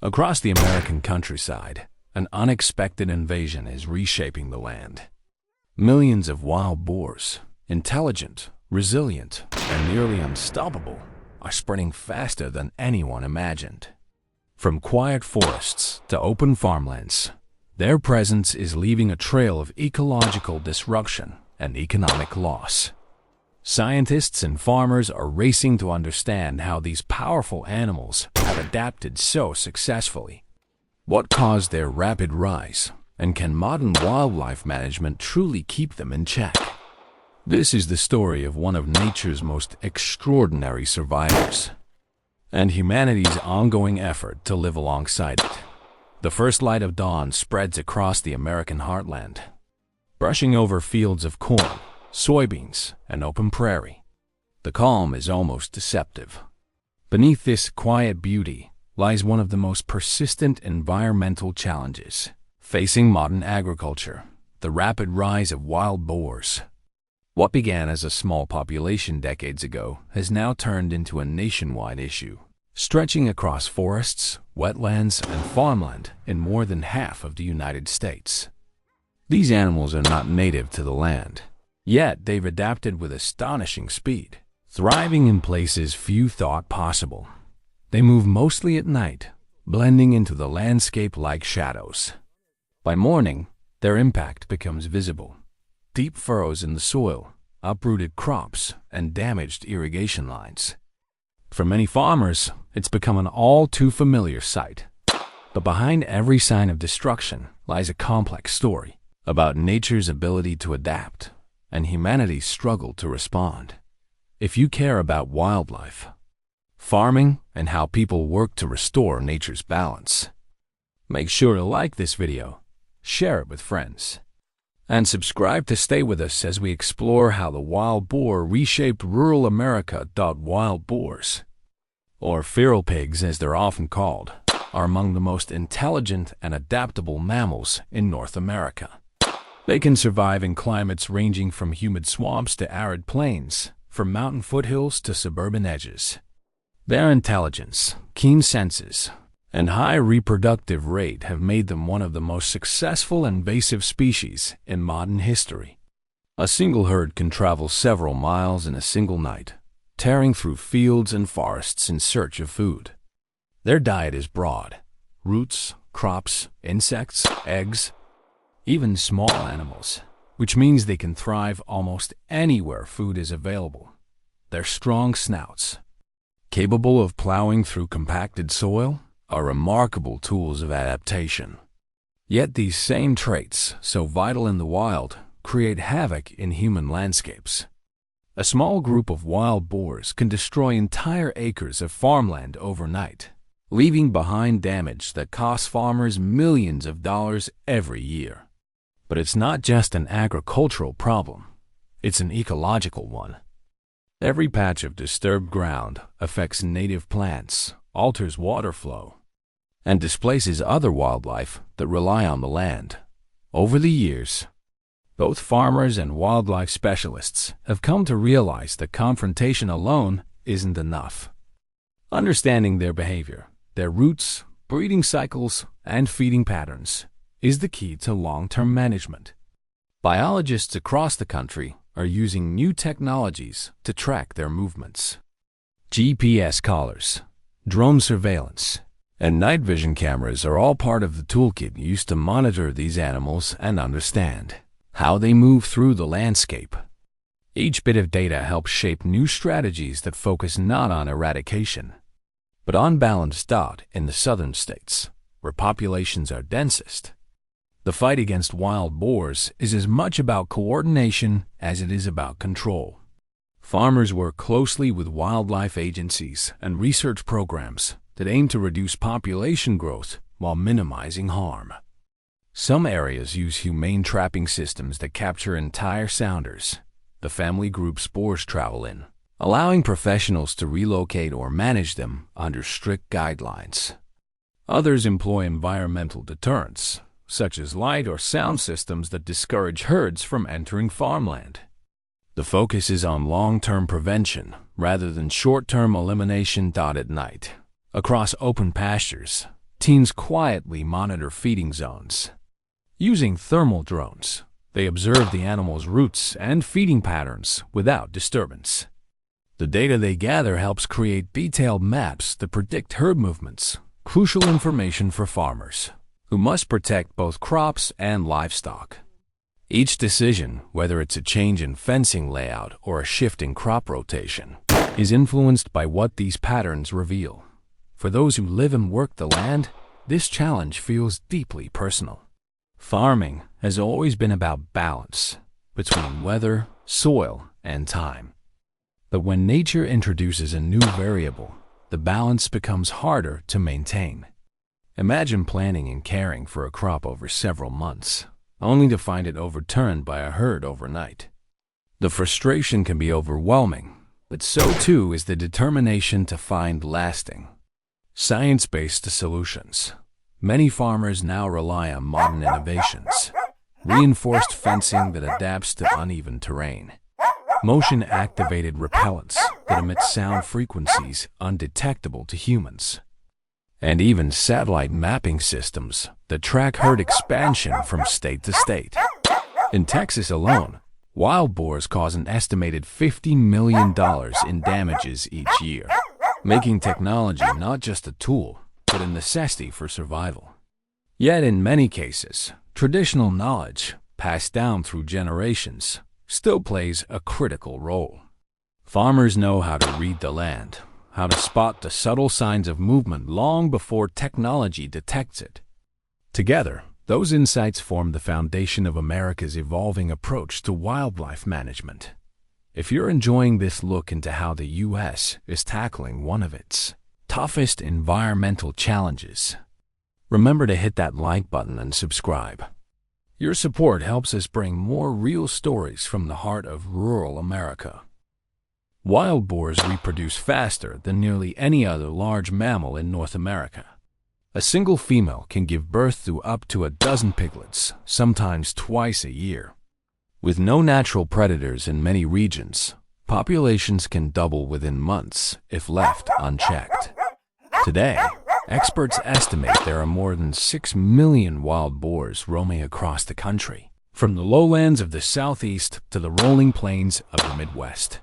Across the American countryside, an unexpected invasion is reshaping the land. Millions of wild boars, intelligent, resilient, and nearly unstoppable, are spreading faster than anyone imagined. From quiet forests to open farmlands, their presence is leaving a trail of ecological disruption and economic loss. Scientists and farmers are racing to understand how these powerful animals have adapted so successfully. What caused their rapid rise, and can modern wildlife management truly keep them in check? This is the story of one of nature's most extraordinary survivors, and humanity's ongoing effort to live alongside it. The first light of dawn spreads across the American heartland, brushing over fields of corn, soybeans, and open prairie. The calm is almost deceptive. Beneath this quiet beauty lies one of the most persistent environmental challenges facing modern agriculture: the rapid rise of wild boars. What began as a small population decades ago has now turned into a nationwide issue, stretching across forests, wetlands, and farmland in more than half of the United States. These animals are not native to the land, yet they've adapted with astonishing speed, thriving in places few thought possible. They move mostly at night, blending into the landscape like shadows. By morning, their impact becomes visible: deep furrows in the soil, uprooted crops, and damaged irrigation lines. For many farmers, it's become an all-too-familiar sight. But behind every sign of destruction lies a complex story about nature's ability to adapt and humanity's struggle to respond. If you care about wildlife, farming, and how people work to restore nature's balance, make sure to like this video, share it with friends, and subscribe to stay with us as we explore how the wild boar reshaped rural America. Wild boars, or feral pigs as they're often called, are among the most intelligent and adaptable mammals in North America. They can survive in climates ranging from humid swamps to arid plains, from mountain foothills to suburban edges. Their intelligence, keen senses, and high reproductive rate have made them one of the most successful invasive species in modern history. A single herd can travel several miles in a single night, tearing through fields and forests in search of food. Their diet is broad: roots, crops, insects, eggs, even small animals, which means they can thrive almost anywhere food is available. Their strong snouts, capable of plowing through compacted soil, are remarkable tools of adaptation. Yet these same traits, so vital in the wild, create havoc in human landscapes. A small group of wild boars can destroy entire acres of farmland overnight, leaving behind damage that costs farmers millions of dollars every year. But it's not just an agricultural problem, it's an ecological one. Every patch of disturbed ground affects native plants, alters water flow, and displaces other wildlife that rely on the land. Over the years, both farmers and wildlife specialists have come to realize that confrontation alone isn't enough. Understanding their behavior, their roots, breeding cycles, and feeding patterns is the key to long-term management. Biologists across the country are using new technologies to track their movements. GPS collars, drone surveillance, and night vision cameras are all part of the toolkit used to monitor these animals and understand how they move through the landscape. Each bit of data helps shape new strategies that focus not on eradication, but on balanced dot in the southern states, where populations are densest. The fight against wild boars is as much about coordination as it is about control. Farmers work closely with wildlife agencies and research programs that aim to reduce population growth while minimizing harm. Some areas use humane trapping systems that capture entire sounders, the family groups boars travel in, allowing professionals to relocate or manage them under strict guidelines. Others employ environmental deterrents, such as light or sound systems that discourage herds from entering farmland. The focus is on long-term prevention rather than short-term elimination. At night, across open pastures, teens quietly monitor feeding zones. Using thermal drones, they observe the animal's routes and feeding patterns without disturbance. The data they gather helps create detailed maps that predict herd movements, crucial information for farmers, who must protect both crops and livestock. Each decision, whether it's a change in fencing layout or a shift in crop rotation, is influenced by what these patterns reveal. For those who live and work the land, this challenge feels deeply personal. Farming has always been about balance between weather, soil, and time. But when nature introduces a new variable, the balance becomes harder to maintain. Imagine planning and caring for a crop over several months, only to find it overturned by a herd overnight. The frustration can be overwhelming, but so too is the determination to find lasting, science-based solutions. Many farmers now rely on modern innovations: reinforced fencing that adapts to uneven terrain, motion-activated repellents that emit sound frequencies undetectable to humans, and even satellite mapping systems that track herd expansion from state to state. In Texas alone, wild boars cause an estimated $50 million in damages each year, making technology not just a tool, but a necessity for survival. Yet in many cases, traditional knowledge, passed down through generations, still plays a critical role. Farmers know how to read the land, how to spot the subtle signs of movement long before technology detects it. Together, those insights form the foundation of America's evolving approach to wildlife management. If you're enjoying this look into how the U.S. is tackling one of its toughest environmental challenges, remember to hit that like button and subscribe. Your support helps us bring more real stories from the heart of rural America. Wild boars reproduce faster than nearly any other large mammal in North America. A single female can give birth to up to a dozen piglets, sometimes twice a year. With no natural predators in many regions, populations can double within months if left unchecked. Today, experts estimate there are more than 6 million wild boars roaming across the country, from the lowlands of the southeast to the rolling plains of the Midwest.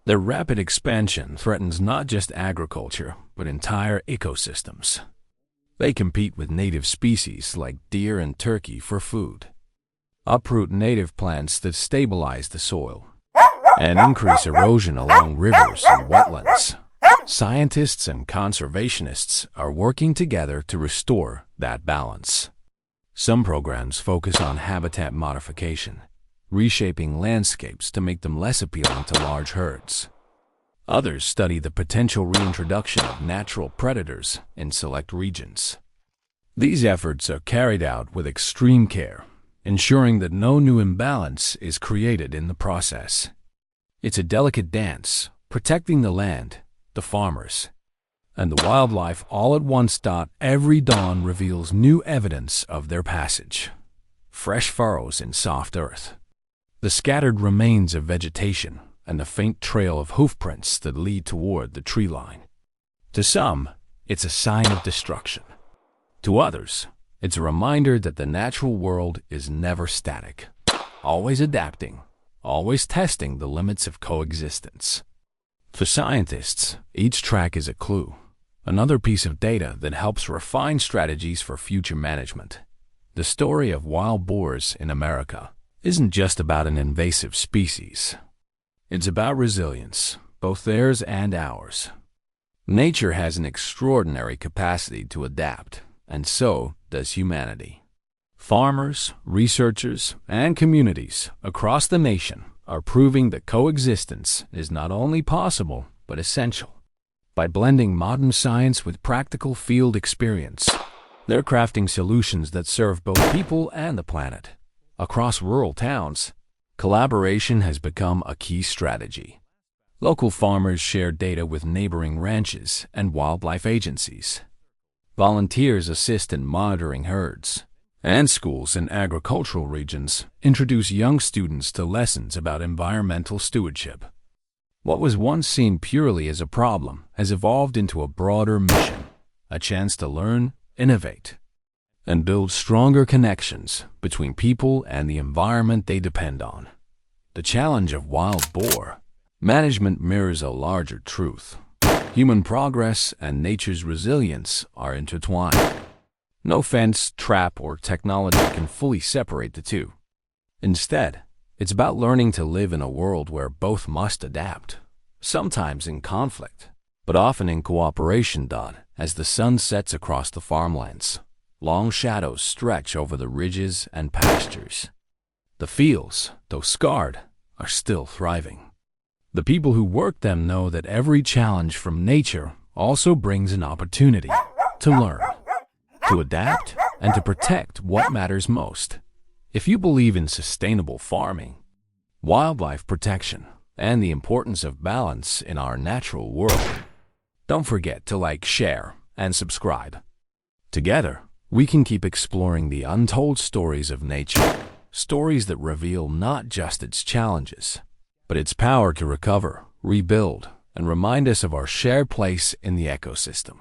Their rapid expansion threatens not just agriculture, but entire ecosystems. They compete with native species like deer and turkey for food, uproot native plants that stabilize the soil, and increase erosion along rivers and wetlands. Scientists and conservationists are working together to restore that balance. Some programs focus on habitat modification, reshaping landscapes to make them less appealing to large herds. Others study the potential reintroduction of natural predators in select regions. These efforts are carried out with extreme care, ensuring that no new imbalance is created in the process. It's a delicate dance, protecting the land, the farmers, and the wildlife all at once. Every dawn reveals new evidence of their passage: fresh furrows in soft earth, the scattered remains of vegetation, and the faint trail of hoofprints that lead toward the tree line. To some, it's a sign of destruction. To others, it's a reminder that the natural world is never static, always adapting, always testing the limits of coexistence. For scientists, each track is a clue, another piece of data that helps refine strategies for future management. The story of wild boars in America isn't just about an invasive species. It's about resilience, both theirs and ours. Nature has an extraordinary capacity to adapt, and so does humanity. Farmers, researchers, and communities across the nation are proving that coexistence is not only possible, but essential. By blending modern science with practical field experience, they're crafting solutions that serve both people and the planet. Across rural towns, collaboration has become a key strategy. Local farmers share data with neighboring ranches and wildlife agencies. Volunteers assist in monitoring herds, and schools in agricultural regions introduce young students to lessons about environmental stewardship. What was once seen purely as a problem has evolved into a broader mission, a chance to learn, innovate, and build stronger connections between people and the environment they depend on. The challenge of wild boar management mirrors a larger truth. Human progress and nature's resilience are intertwined. No fence, trap, or technology can fully separate the two. Instead, it's about learning to live in a world where both must adapt, sometimes in conflict, but often in cooperation. As the sun sets across the farmlands, long shadows stretch over the ridges and pastures. The fields, though scarred, are still thriving. The people who work them know that every challenge from nature also brings an opportunity to learn, to adapt, and to protect what matters most. If you believe in sustainable farming, wildlife protection, and the importance of balance in our natural world, don't forget to like, share, and subscribe. Together, we can keep exploring the untold stories of nature, stories that reveal not just its challenges, but its power to recover, rebuild, and remind us of our shared place in the ecosystem.